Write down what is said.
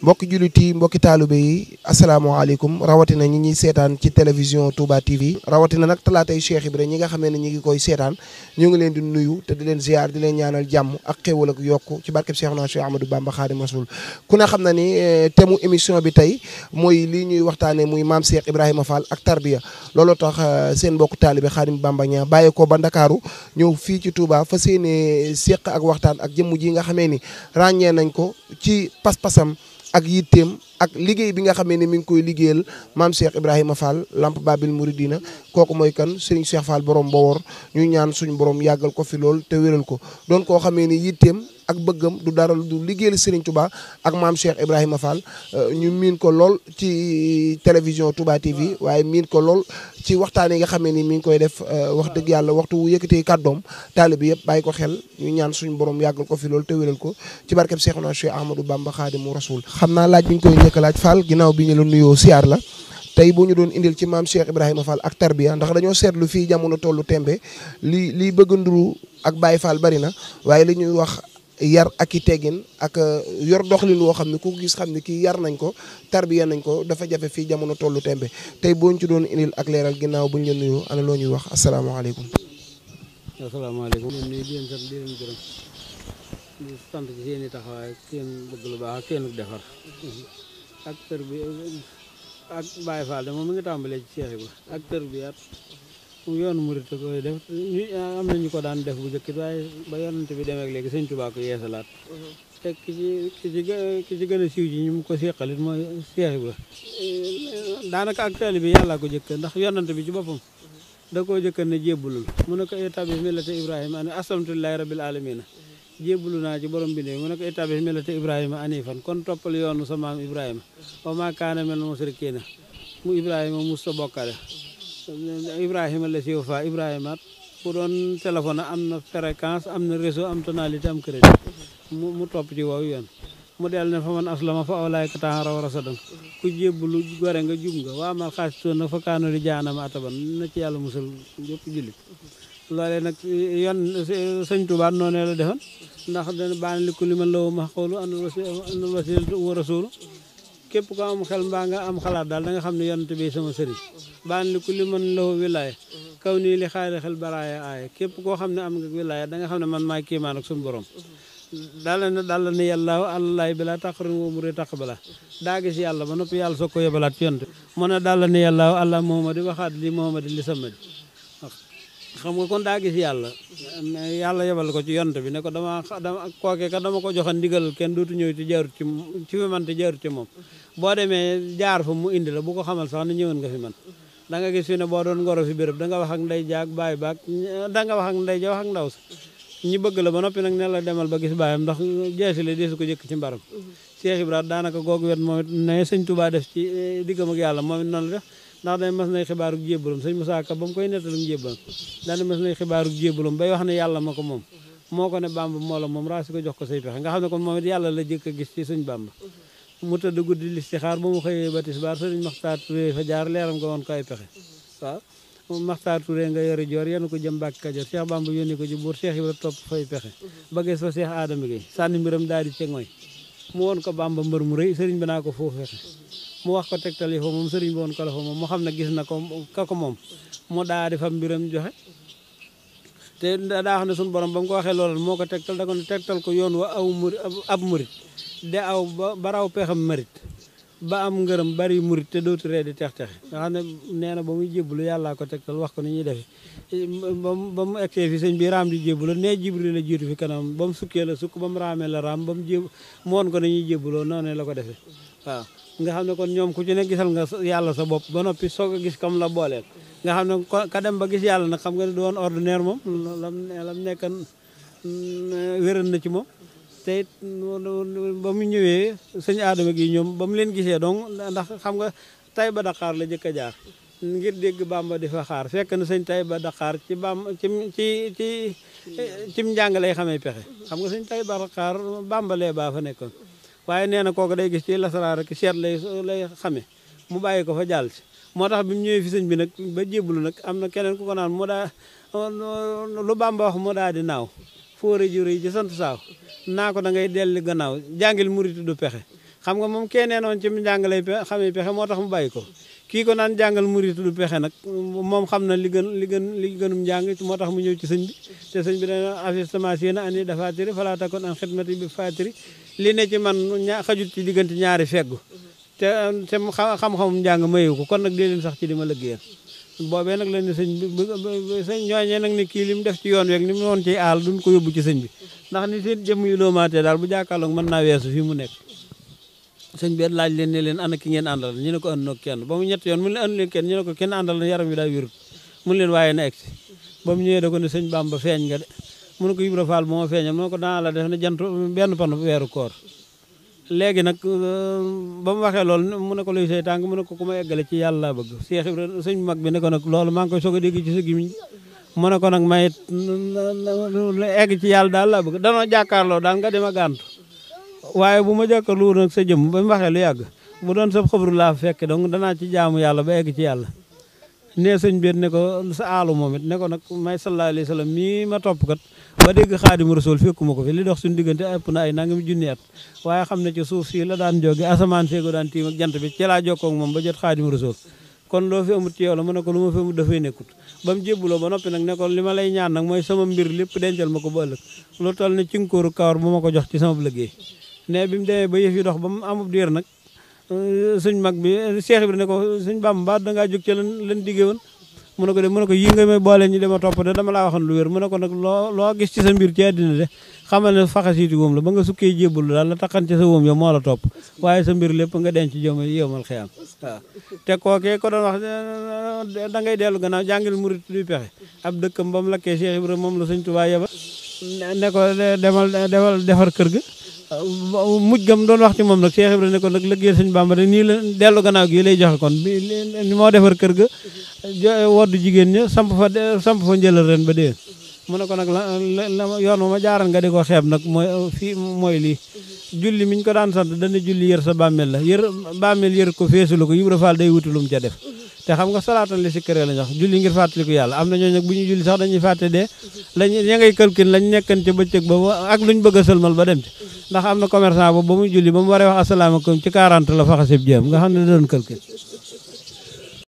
mbokki jullit yi mbokki taalibe yi asalaamaaleykum rawatina ñi ñuy seetaan ci télévision Touba TV rawatina nag talaatay Cheikh Ibra ñi nga xamee ne ñi ngi koy seetaan ñu ngi leen di nuyu te di leen ziar di leen ñaanal jàmm ak xéwal ak yokku ci barkeb Cheikhna Cheikh Ahmadou Bamba Khadim Rasoul ku ne xam na ni thème mu émission bi tey mooy lii ñuy waxtaanee muy maam Cheikh Ibrahima Fall ak tarbiya looloo tax seen mbokku taalibe Khadim Bamba ñaa bàyyi ko ba Ndakaaru ñëw fii ci Touba fa seene seq ak waxtaan ak jëmm ji nga xamee ni ràññee nañ ko ci pas-pasam ak yitteem ak liggéey bi nga xamee ne mi ngi koy liggéeyal maam Cheikh Ibrahima Fall Lamp Babil Mouridina kooku mooy kan Serigne Cheikh Fall borom Mbowor ñu ñaan suñu borom yàggal ko fi lool te wéral ko doon koo xamee ni yitteem ak bëggam du dara du liggéeyal Serigne Touba ak maam Cheikh Ibrahima Fall ñu miin ko lool ci télévision Touba TV waaye miin ko lool ci waxtaan yi nga xamee ni mi ngi koy def wax dëgg yàlla waxtu wu yëkkatee kàddoom taalibe yëpp bàyyi ko xel ñu ñaan suñu borom yàggal ko fi lool te wéral ko ci barkeb Cheikhna Cheikh Ahmadou Bamba Khadimu Rasoul xam naa laaj bi ñu koy njëkk a laaj Fall ginnaaw bi ñu la nuyoo siyaar la tey boo ñu doon indil ci maam Cheikh Ibrahima Fall ak tarbiya ndax dañoo seetlu fii jamono tollu tembe li bëgg nduru ak Baye Fall bari na waaye li ñuy wax yar ak i teggin ak yor doxalin woo xam ne ku gis xam ne kii yar nañ ko tarbiya nañ ko dafa jafe fii jamono tollu tembe tey boo ñu ci doon indil ak leeral ginnaaw bu ñu la nuyoo ana loo ñuy wax asalaamaaleykum. asalaamaaleykum. di leen sant di leen gërëm di sant ci seen i taxawaay seen bëgg lu baax ak seen defar ak tër bi ak Baye Fall de moom mi ngi tàmbalee ci Cheikh Ibra ak tër bi at yoonu murit koy def am na ñu ko daan def bu njëkk waaye ba yonante bi demee ak léegi sëñ Tuubaa ko yeesalaat te ki ci gën a siiw ji ñu ko seqalit mooy Cheikh Ibra daanaka ak taalibe bi yàllaa ko jëkk ndax yonante bi ci boppam da koo jëkkan ne jébbulul mu ne ko établis millata Ibrahima ani aslamtulillahi rabbil alamina jébbulu naa ci borom bi ne mu ne ko établis millata Ibrahima anifan kon toppal yoonu sa maam Ibrahima wa maa kaana minal musrikiina mu Ibrahima mus sa bokkale Ibrahima la siiw fa Ibrahima bu doon téléphone am na fréquence am na réseau am tonalité am crédit mu topp ci woowu yoon mu del ne fa man aslama fa awlaayka taxaraw rasadan ku jébbalu gore nga jub nga waa mal xaasitoon nag fa kaano di jaanama ataban na ci yàlla musal yëpp jullit loolee nag yoon sëñ Tuubaa noonu la defoon ndax dana baana li ku li man lawu ma xoolu anul wasilatu wa rasulu képp ko am xel mbaa nga am xalaat daal da nga xam ne yonent bi sama sëriñ baana li ku li man lawu wilaaya kaw nii li xaari xel baraaya aaya képp koo xam ne am nga wilaaya da nga xam ne man maay kiimaan ak suñu borom daal ne yàlla àllalaay bi laa taqarin woo mu ree taq bala daa gis yàlla ba noppi yàlla soog ko yebalaat ci yonent mu ne daal ne yàlla àlla Muhammadi waxaat li Muhammadi li samadi xam nga kon daa gis yàlla yebal ko ci yonent bi ne ko dama kookee ka dama ko joxan ndigal kenn dootu ñëw ci jaarut ci fi man te jaarut ci moom boo demee jaar fa mu indi la bu ko xamal sax ne ñëwoon nga fi man da nga gis fi ne boo doon ngoro fi béréb da nga wax ak ndey jaag baay baag da nga wax ak ndey ja wax ak ndaw sa ñi bëgg la ba noppi nag ne la demal ba gis baayam ndax jeesi la deesu ko jëkk ci mbaram Cheikh Ibra daanaka googu wet moom it ne sëñ Touba def ci diggam ak yàlla moom it noonu la def ndax dañ mas nay xibaaru jébbalum sëñ Moussa Ka ba mu koy nettalum jébbalam daana mas nay xibaaru jébbalum bay wax ne yàlla ma ko moom moo ko ne Bamba moo la moom raasi ko jox ko say pexe nga xam ne kon moom it yàlla la jëkk a gis ci sëñ Bamba mu tëdd guddi listixaar ba mu xëyee ba tisbaar sëriñ Maxtaar Touré fa jaar leeram nga woon ko ay pexe waaw Maxtaar Touré nga yori joor yéen ko jëm Mbàkke Kajoor Cheikh Bamba yónni ko ci buur Cheikh Ibra topp fay pexe ba gis fa Cheikh Adama Gueye sànni mbiram daal di ceŋoy mu woon ko Bamba mbër mu rëy sëriñ bi naa ko foofu fexe mu wax ko tegtal yi fa moom sëriñ bi woon ko la fa moom mu xam ne gis na ko ka ko moom mu daa di fa mbiram joxe te daa xam ne suñu borom ba mu ko waxee loolu moo ko tegtal da ko ne tegtal ko yoon wa aw murit ab murit de aw ba raw pexam marit ba am ngërëm bari murit te dootu ree di tex-texe nga xam ne nee na ba muy jébbalu yàllaa ko tegtal wax ko ni ñuy defe ba mu egsee fi sëñ bi raam di jébbalu nee Jibril la jiitu fi kanam ba mu sukkee la sukk ba mu raamee la raam ba mu mu woon ko ni ñuy jébbaloo noonu la ko defee waaw nga xam ne kon ñoom ku ci ne gisal nga yàlla sa bopp ba noppi soog a gis kam la booleel nga xam ne ka dem ba gis yàlla nag xam nga ne du woon ordinaire moom lam nekkan wéran na ci moom te it ba mu ñëwee sëñ Adama gi ñoom ba mu leen gisee donc ndax xam nga tay ba Dakar la jëkk a jaar ngir dégg Bamba di fa xaar fekk na sëñ tay ba Dakar ci Bamba cim njàng lay xamee pexe xam nga sëñ tay ba Dakar Bamba lee baa fa nekkoon waaye nee na kooku day gis ci lasaraar ak seet lay xamee mu bàyyi ko fa jàll si moo tax bi mu ñëwee fi sëñ bi nag ba jébbalu nag am na keneen ku ko naan mu daa lu Bamba wax mu daa di naaw fóore jure yi ci sant saaw naa ko da ngay delli gannaaw jàngil murit du pexe xam nga moom kee nee noon ci njàngalay xamee pexe moo tax mu bàyyi ko kii ko naan jàngal murit du pexe nag moom xam na li gënum njàng moo tax mu ñëw ci sëñ bi te sëñ bi dana affichement si na ani dafa tiri falaa takun an xidmati bi fatiri li ne ci man xajut ci diggante ñaari feggu te xam-xamum njàng mayu ko kon nag dee leen sax ci di ma liggéeyal boobee nag la ne sëñ bi sëñ ñooñee nag ni kii li mu def ci yoon weeg ni mu woon ci aal duñ ko yóbbu ci sëñ bi ndax ni seen jëmm yu loomaatee daal bu jàkkaarloog mën naa weesu fii mu nekk sëñ bi laaj leen ne leen ana ki ngeen àndal ñu ne ko ànd noog kenn ba mu ñett yoon mu ne leen ànd leen kenn ñu ne ko kenn àndal na yaram wi daa wérut mu leen waaye na egsi ba mu ñëwee da ko ne sëñ Bamba feeñ nga de mu ne ko Ibra Fall moo feeñal mu ne ko dana la def ne jant benn pan weeru koor léegi nag ba mu waxee loolu mu ne ko luy say tànk mu ne ko ku ma eggale ci yàlla laa bëgg Cheikh Ibra sëñ mag bi ne ko nag loolu maa ngi koy soog a dégg ci sa gimiñ mu ne ko nag may egg ci yàlla daal laa bëgg danoo jàkkaarloo daal nga dem a gàntu waaye bu ma jàkkaarloo nag sa jëm ba mu waxee lu yàgg bu doon sa xabru laa fekke donc danaa ci jaamu yàlla ba egg ci yàlla ne sëñ bi ne ko sa aalu moom it ne ko nag may sallallahu alayhi wa sallam mii ma topp kat ba dégg Xaadimu Rasuul fekkuma ko fi li dox suñu diggante ëpp na ay nangami junni at waaye xam ne ci suuf si la daan jóge asamaan seego daan tiim ak jant bi ci laa jokkoo ak moom ba jot Xaadimu Rasuul kon loo fi amut ci yow la mu ne ko lu ma fi amut dafay nekkut ba mu jébbuloo ba noppi nag ne ko li ma lay ñaan nag mooy sama mbir lépp dencal ma ko ba ëllëg lu toll ne cinkóoru kawar bu ma ko jox ci sama liggéey ne bi mu demee ba yëf yi dox ba mu amub diir nag suñ mag bi Cheikh Ibra ne ko suñ Bamba dangaa jóg ci lan diggee woon mu ne ko de mu ne ko yi nga may boole ñi dama topp de dama laa waxoon lu wér mu ne ko nag loo gis ci sa mbir ci àddina de xamal ne faxasiiti wóom la ba nga sukkee jébbul daal la taxan ci sa wóom yow moo la topp waaye sa mbir lépp nga denc jom yowmal xiyaam waaw te kookee ko doon wax da ngay dellu gannaaw jàngil murit luy pexe ab dëkkam ba mu lakkee Cheikh Ibra moom la sëñ Tuubaa yeba ne ko demal defar kër ga mujj gam doon wax ci moom nag Cheikh Ibra ne ko nag liggéeyal sëñ Bamba de nii la dellu gannaaw gi lay joxe kon bi moo defar kër ga woddu jigéen ña samp fa njëlal ren ba déwén mu ne ko nag la yoon ma jaaran nga di ko xeeb nag mooy lii julli miñ ko daan sant dana julli yër sa bàmmeel la bàmmeel yër ko feesulu ko Ibra Fall day wuti lu mu ca def te xam nga salaatal li si këree la ñax julli ngir fàttaliku yàlla am na ñooñu nag bu ñu julli sax dañuy fàtte dee ña ngay calcul lañ nekkan ca bëccëg ba ak luñ bëgg a sëlmal ba dem ci ndax am na commerçant ba muy julli ba mu waree wax asalaamaaleykum ci 40 la faxasib jéem nga xam ne da doon calcul